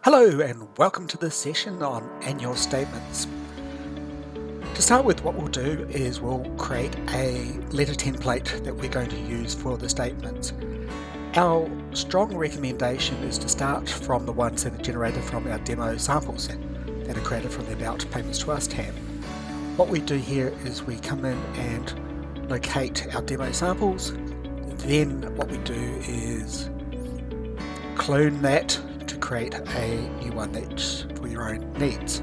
Hello and welcome to this session on annual statements. To start with, what we'll do is we'll create a letter template that we're going to use for the statements. Our strong recommendation is to start from the ones that are generated from our demo samples that are created from the About Payments to Us tab. What we do here is we come in and locate our demo samples. Then what we do is clone that to create a new one that's for your own needs.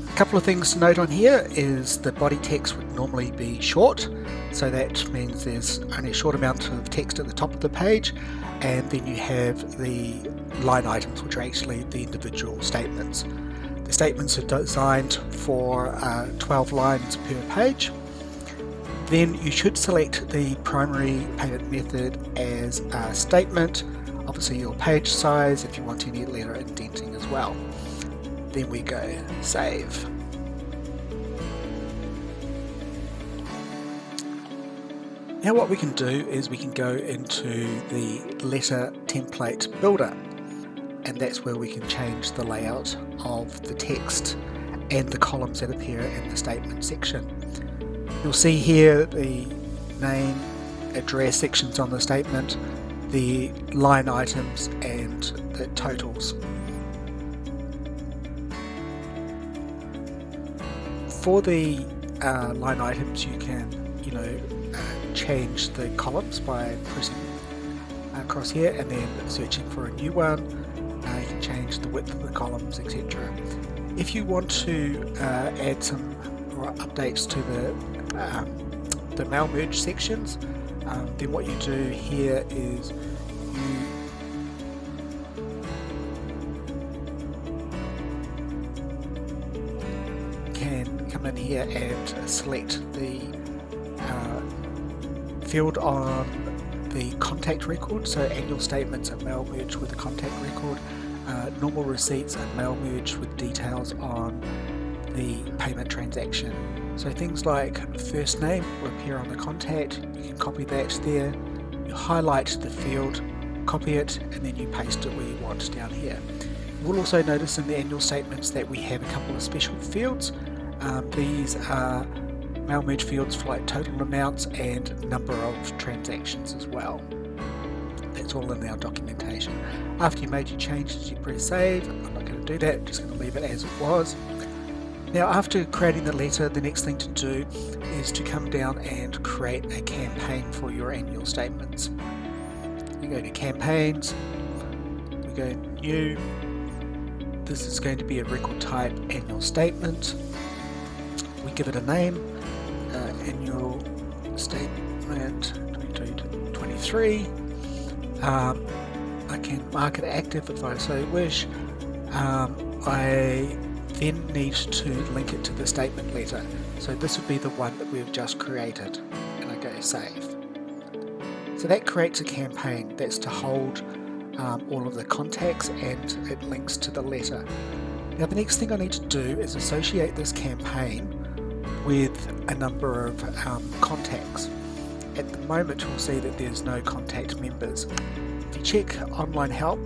A couple of things to note on here is the body text would normally be short, so that means there's only a short amount of text at the top of the page, and then you have the line items, which are actually the individual statements. The statements are designed for 12 lines per page. Then you should select the primary payment method as a statement, obviously your page size if you want any letter indenting as well. Then we go save. Now what we can do is we can go into the letter template builder, and that's where we can change the layout of the text and the columns that appear in the statement section. You'll see here the name, address sections on the statement, the line items and the totals. For the line items, you can change the columns by pressing across here and then searching for a new one. You can change the width of the columns, etc. If you want to add some updates to the mail merge sections, then what you do here is you can come in here and select the field on the contact record, so annual statements are mail merged with a contact record, normal receipts are mail merged with details on the payment transaction. So things like first name will appear on the contact, you can copy that there, you highlight the field, copy it, and then you paste it where you want down here. You'll also notice in the annual statements that we have a couple of special fields. These are mail merge fields for like total amounts and number of transactions as well. That's all in our documentation. After you made your changes, you press save. I'm not going to do that, I'm just going to leave it as it was. Now after creating the letter, the next thing to do is to come down and create a campaign for your annual statements. We go to campaigns, we go new, this is going to be a record type annual statement, we give it a name, annual statement 2023, I can mark it active if I so wish. I then need to link it to the statement letter. So this would be the one that we've just created, and I go save. So that creates a campaign that's to hold all of the contacts, and it links to the letter. Now the next thing I need to do is associate this campaign with a number of contacts. At the moment you'll see that there's no contact members. If you check online help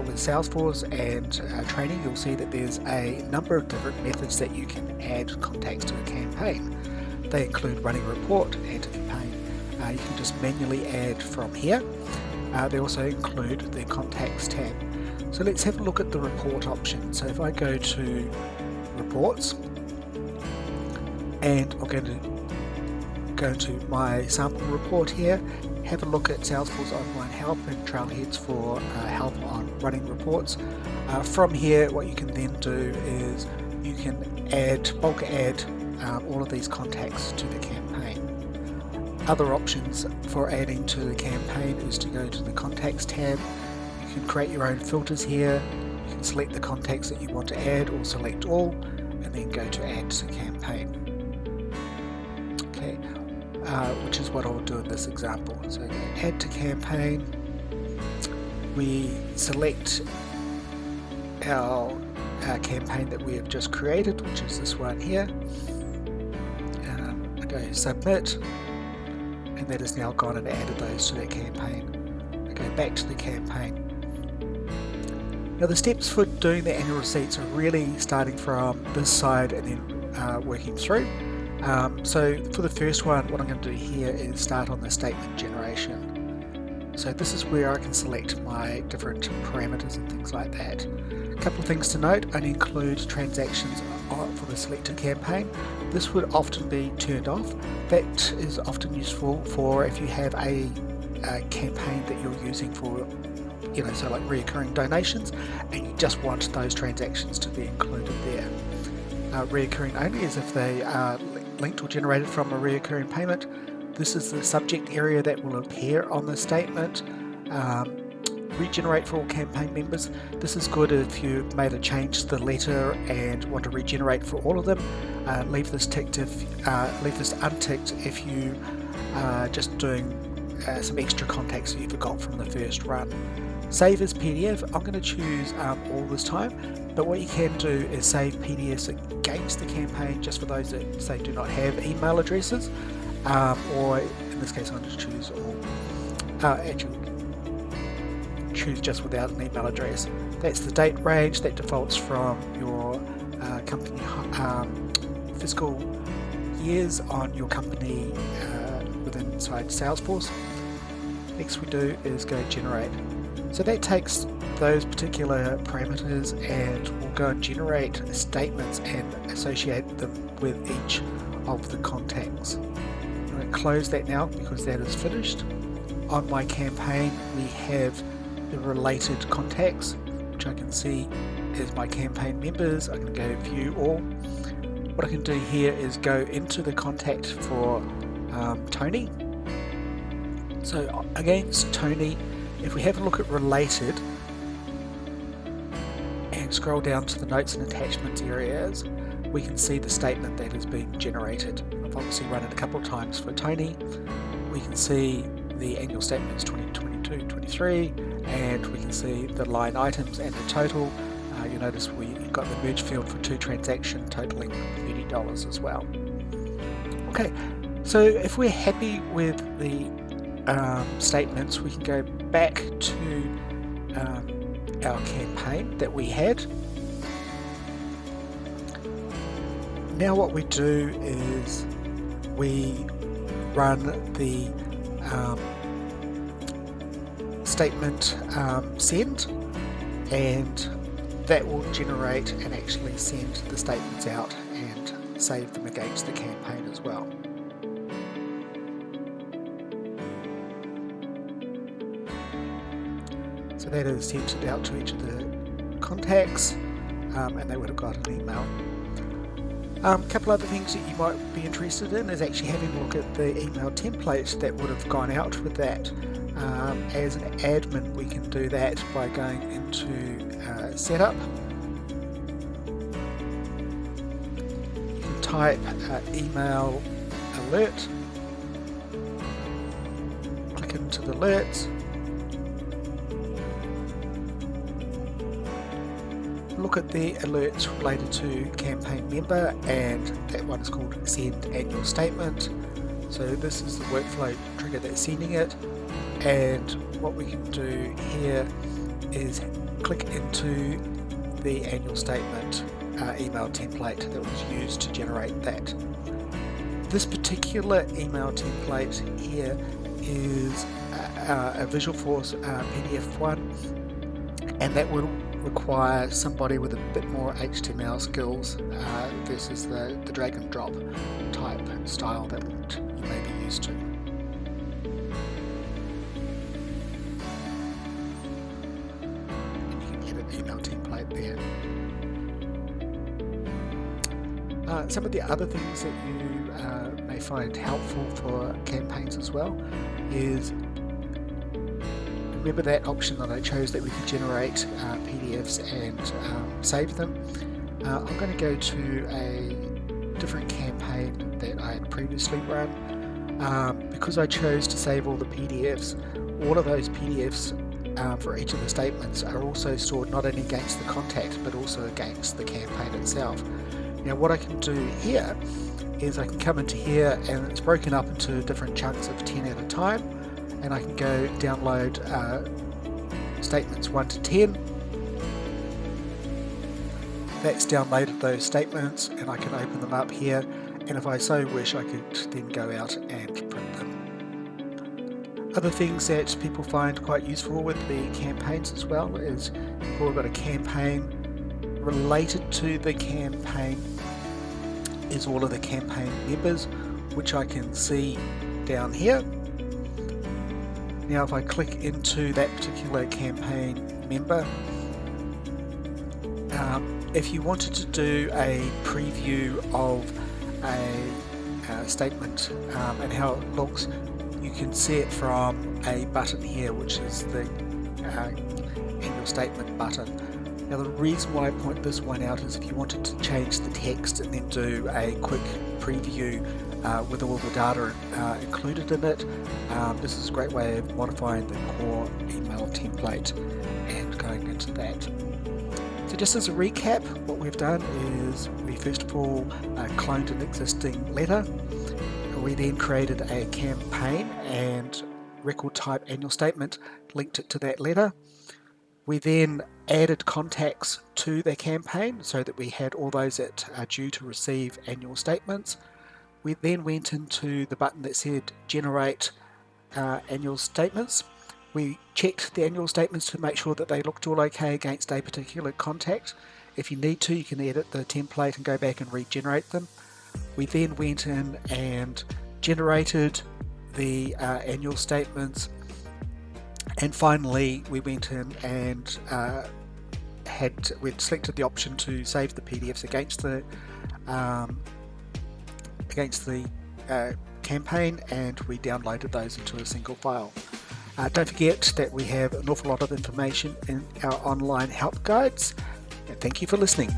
with Salesforce and training, you'll see that there's a number of different methods that you can add contacts to a campaign. They include running a report, add to campaign. You can just manually add from here. They also include the contacts tab. So let's have a look at the report option. So if I go to reports, and I'm going to go to my sample report here, have a look at Salesforce Online Help and Trailheads for help on running reports. From here, what you can then do is you can bulk add all of these contacts to the campaign. Other options for adding to the campaign is to go to the contacts tab. You can create your own filters here. You can select the contacts that you want to add or select all, and then go to add to campaign. Okay. Which is what I'll do in this example. So add to campaign, we select our campaign that we have just created, which is this one here. I go submit, and that has now gone and added those to that campaign. go back to the campaign. Now the steps for doing the annual receipts are really starting from this side and then working through. So for the first one, what I'm going to do here is start on the statement generation. So this is where I can select my different parameters and things like that. A couple of things to note: only include transactions for the selected campaign. This would often be turned off. That is often useful for if you have a campaign that you're using for, so like reoccurring donations, and you just want those transactions to be included there. Reoccurring only is if they are linked or generated from a reoccurring payment. This is the subject area that will appear on the statement. Regenerate for all campaign members. This is good if you've made a change to the letter and want to regenerate for all of them. Leave this unticked if you are just doing some extra contacts that you forgot from the first run. Save as PDF. I'm going to choose all this time, but what you can do is save PDFs against the campaign just for those that say do not have email addresses, or in this case I'm going to choose all. Actually, choose just without an email address. That's the date range that defaults from your company fiscal years on your company inside Salesforce. Next we do is go generate. So that takes those particular parameters and will go and generate statements and associate them with each of the contacts. I'm going to close that now because that is finished. On my campaign we have the related contacts, which I can see as my campaign members. I can go view all. What I can do here is go into the contact for Tony. So against Tony, if we have a look at related and scroll down to the notes and attachments areas, we can see the statement that has been generated. I've obviously run it a couple of times for Tony. We can see the annual statements 2022-23, and we can see the line items and the total. You notice we've got the merge field for 2 transactions totaling $30 as well. Okay, so if we're happy with the statements, we can go back to our campaign that we had. Now what we do is we run the statement send, and that will generate and actually send the statements out and save them against the campaign as well. So that is sent it out to each of the contacts, and they would have got an email. A couple other things that you might be interested in is actually having a look at the email template that would have gone out with that. As an admin, we can do that by going into setup. You can type email alert, click into the alerts, look at the alerts related to campaign member, and that one is called send annual statement. So this is the workflow trigger that's sending it, and what we can do here is click into the annual statement email template that was used to generate that. This particular email template here is a Visualforce PDF one, and that will require somebody with a bit more HTML skills versus the drag and drop type style that you may be used to. And you can edit the email template there. Some of the other things that you may find helpful for campaigns as well is, remember that option that I chose that we could generate PDFs and save them. I'm going to go to a different campaign that I had previously run. Because I chose to save all the PDFs, all of those PDFs for each of the statements are also stored not only against the contact but also against the campaign itself. Now what I can do here is I can come into here, and it's broken up into different chunks of 10 at a time, and I can go download statements 1 to 10. That's downloaded those statements, and I can open them up here, and if I so wish I could then go out and print them. Other things that people find quite useful with the campaigns as well is we've got a campaign. Related to the campaign is all of the campaign members, which I can see down here. Now if I click into that particular campaign member, if you wanted to do a preview of a statement and how it looks, you can see it from a button here, which is the annual statement button. Now the reason why I point this one out is if you wanted to change the text and then do a quick preview with all the data included in it, this is a great way of modifying the core email template and going into that. So just as a recap, what we've done is we first of all cloned an existing letter. We then created a campaign and record type annual statement, linked it to that letter. We then added contacts to the campaign so that we had all those that are due to receive annual statements. We then went into the button that said generate annual statements. We checked the annual statements to make sure that they looked all okay against a particular contact. If you need to, you can edit the template and go back and regenerate them. We then went in and generated the annual statements, and finally we went in and we'd selected the option to save the PDFs against the campaign, and we downloaded those into a single file. Don't forget that we have an awful lot of information in our online help guides, and thank you for listening.